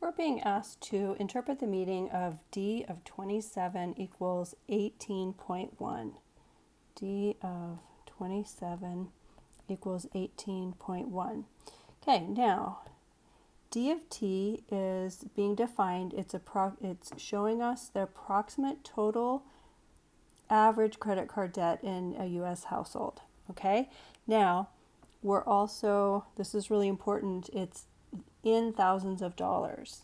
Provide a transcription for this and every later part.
We're being asked to interpret the meaning of d of 27 equals 18.1. d of 27 equals 18.1. Okay, now d of t is being defined. It's showing us the approximate total average credit card debt in a U.S. household. Okay, now we're also, this is really important, it's in thousands of dollars.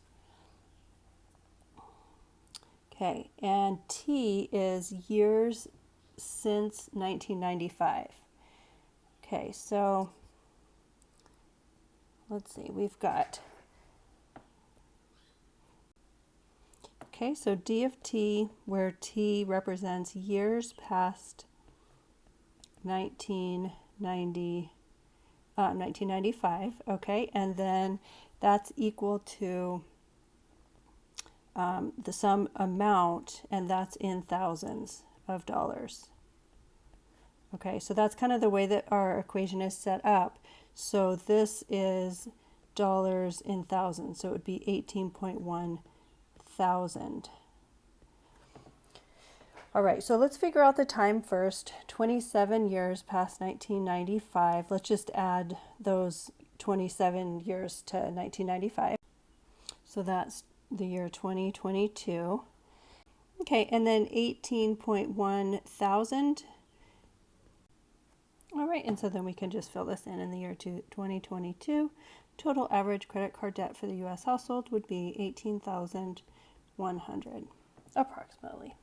Okay, and T is years since 1995. Okay, so let's see, we've got, okay, so D of T, where T represents years past 1995, okay, and then that's equal to the sum amount, and that's in thousands of dollars. Okay, so that's kind of the way that our equation is set up. So this is dollars in thousands, so it would be 18.1 thousand. All right, so let's figure out the time first. 27 years past 1995. Let's just add those 27 years to 1995. So that's the year 2022. Okay, and then 18.1 thousand. All right, and so then we can just fill this in the year 2022. Total average credit card debt for the U.S. household would be $18,100 approximately.